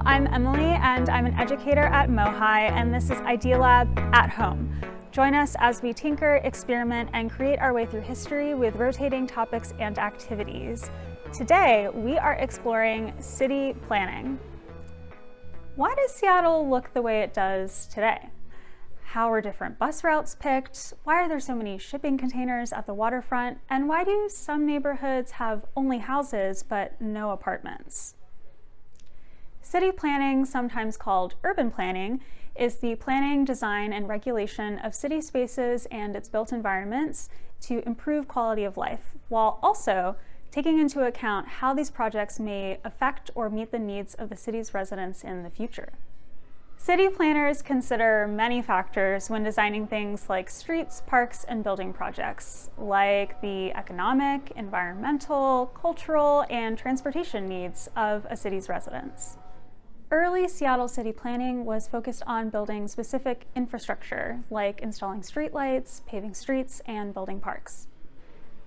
I'm Emily and I'm an educator at MOHAI, and this is Idea Lab at Home. Join us as we tinker, experiment, and create our way through history with rotating topics and activities. Today, we are exploring city planning. Why does Seattle look the way it does today? How are different bus routes picked? Why are there so many shipping containers at the waterfront? And why do some neighborhoods have only houses but no apartments? City planning, sometimes called urban planning, is the planning, design, and regulation of city spaces and its built environments to improve quality of life, while also taking into account how these projects may affect or meet the needs of the city's residents in the future. City planners consider many factors when designing things like streets, parks, and building projects, like the economic, environmental, cultural, and transportation needs of a city's residents. Early Seattle city planning was focused on building specific infrastructure, like installing streetlights, paving streets, and building parks.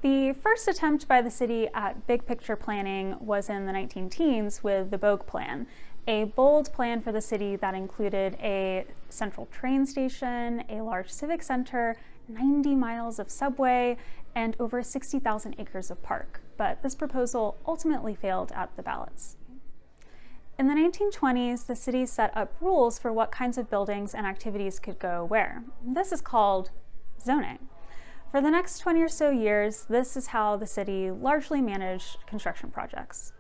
The first attempt by the city at big picture planning was in the 19-teens with the Bogue Plan, a bold plan for the city that included a central train station, a large civic center, 90 miles of subway, and over 60,000 acres of park. But this proposal ultimately failed at the ballots. In the 1920s, the city set up rules for what kinds of buildings and activities could go where. This is called zoning. For the next 20 or so years, this is how the city largely managed construction projects.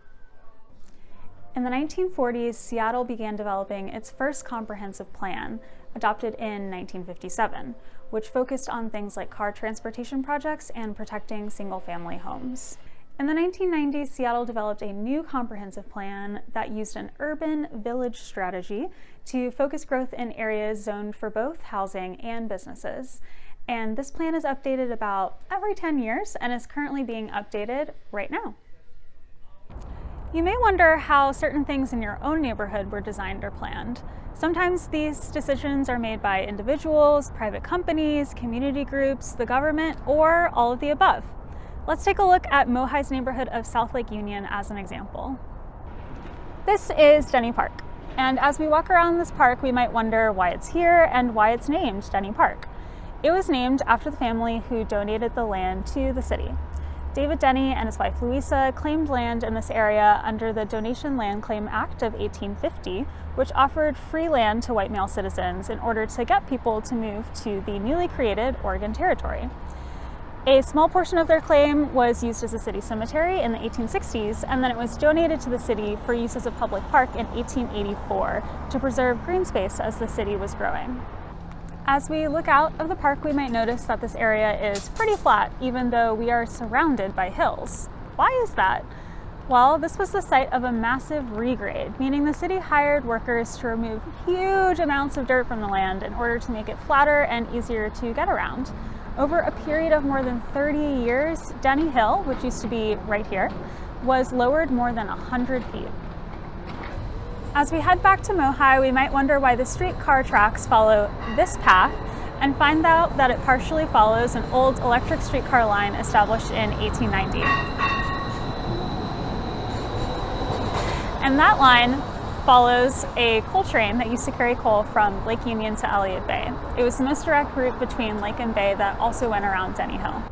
In the 1940s, Seattle began developing its first comprehensive plan, adopted in 1957, which focused on things like car transportation projects and protecting single-family homes. In the 1990s, Seattle developed a new comprehensive plan that used an urban village strategy to focus growth in areas zoned for both housing and businesses. And this plan is updated about every 10 years and is currently being updated right now. You may wonder how certain things in your own neighborhood were designed or planned. Sometimes these decisions are made by individuals, private companies, community groups, the government, or all of the above. Let's take a look at MOHAI's neighborhood of South Lake Union as an example. This is Denny Park, and as we walk around this park, we might wonder why it's here and why it's named Denny Park. It was named after the family who donated the land to the city. David Denny and his wife Louisa claimed land in this area under the Donation Land Claim Act of 1850, which offered free land to white male citizens in order to get people to move to the newly created Oregon Territory. A small portion of their claim was used as a city cemetery in the 1860s, and then it was donated to the city for use as a public park in 1884 to preserve green space as the city was growing. As we look out of the park, we might notice that this area is pretty flat, even though we are surrounded by hills. Why is that? Well, this was the site of a massive regrade, meaning the city hired workers to remove huge amounts of dirt from the land in order to make it flatter and easier to get around. Over a period of more than 30 years, Denny Hill, which used to be right here, was lowered more than 100 feet. As we head back to MOHAI, we might wonder why the streetcar tracks follow this path and find out that it partially follows an old electric streetcar line established in 1890. And that line follows a coal train that used to carry coal from Lake Union to Elliott Bay. It was the most direct route between Lake and Bay that also went around Denny Hill.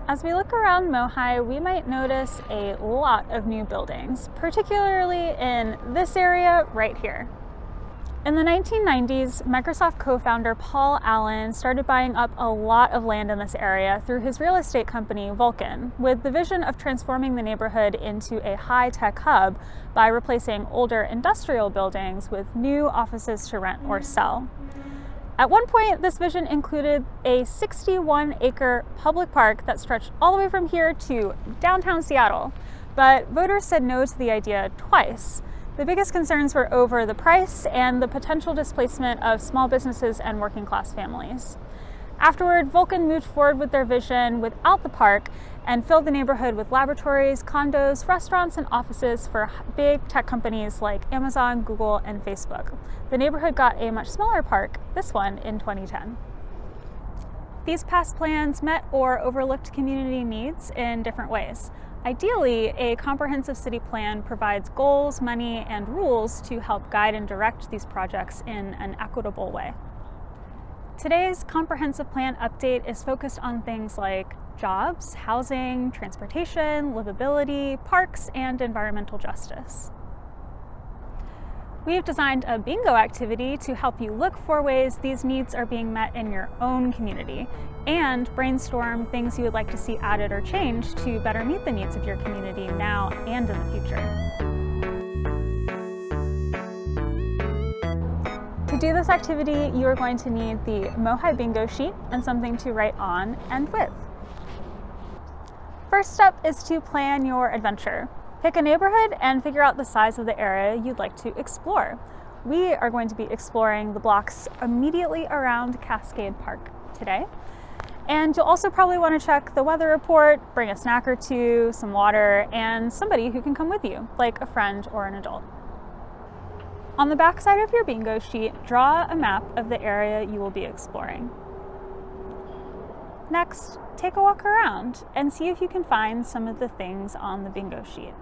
As we look around MOHAI, we might notice a lot of new buildings, particularly in this area right here. In the 1990s, Microsoft co-founder Paul Allen started buying up a lot of land in this area through his real estate company, Vulcan, with the vision of transforming the neighborhood into a high-tech hub by replacing older industrial buildings with new offices to rent or sell. At one point, this vision included a 61-acre public park that stretched all the way from here to downtown Seattle, but voters said no to the idea twice. The biggest concerns were over the price and the potential displacement of small businesses and working-class families. Afterward, Vulcan moved forward with their vision without the park and filled the neighborhood with laboratories, condos, restaurants, and offices for big tech companies like Amazon, Google, and Facebook. The neighborhood got a much smaller park, this one in 2010. These past plans met or overlooked community needs in different ways. Ideally, a comprehensive city plan provides goals, money, and rules to help guide and direct these projects in an equitable way. Today's comprehensive plan update is focused on things like jobs, housing, transportation, livability, parks, and environmental justice. We've designed a bingo activity to help you look for ways these needs are being met in your own community and brainstorm things you would like to see added or changed to better meet the needs of your community now and in the future. To do this activity, you are going to need the MOHAI bingo sheet and something to write on and with. First step is to plan your adventure. Pick a neighborhood and figure out the size of the area you'd like to explore. We are going to be exploring the blocks immediately around Cascade Park today. And you'll also probably want to check the weather report, bring a snack or two, some water, and somebody who can come with you, like a friend or an adult. On the back side of your bingo sheet, draw a map of the area you will be exploring. Next, take a walk around and see if you can find some of the things on the bingo sheet.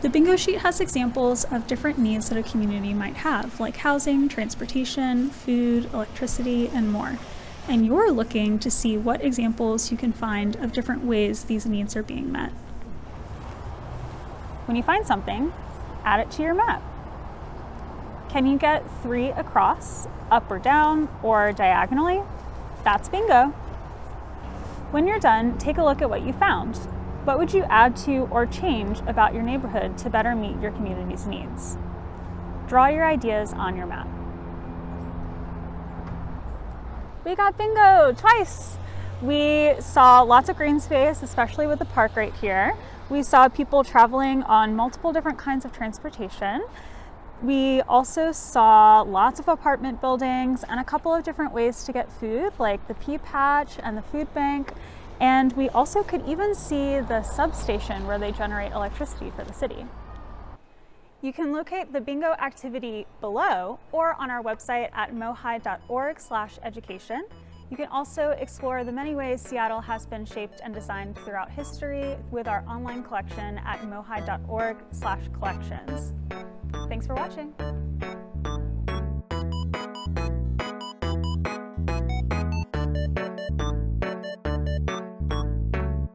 The bingo sheet has examples of different needs that a community might have, like housing, transportation, food, electricity, and more. And you're looking to see what examples you can find of different ways these needs are being met. When you find something, add it to your map. Can you get 3 across, up or down, or diagonally? That's bingo. When you're done, take a look at what you found. What would you add to or change about your neighborhood to better meet your community's needs? Draw your ideas on your map. We got bingo twice. We saw lots of green space, especially with the park right here. We saw people traveling on multiple different kinds of transportation. We also saw lots of apartment buildings and a couple of different ways to get food, like the pea patch and the food bank. And we also could even see the substation where they generate electricity for the city. You can locate the bingo activity below or on our website at mohai.org/education. You can also explore the many ways Seattle has been shaped and designed throughout history with our online collection at mohai.org/collections. Thanks for watching.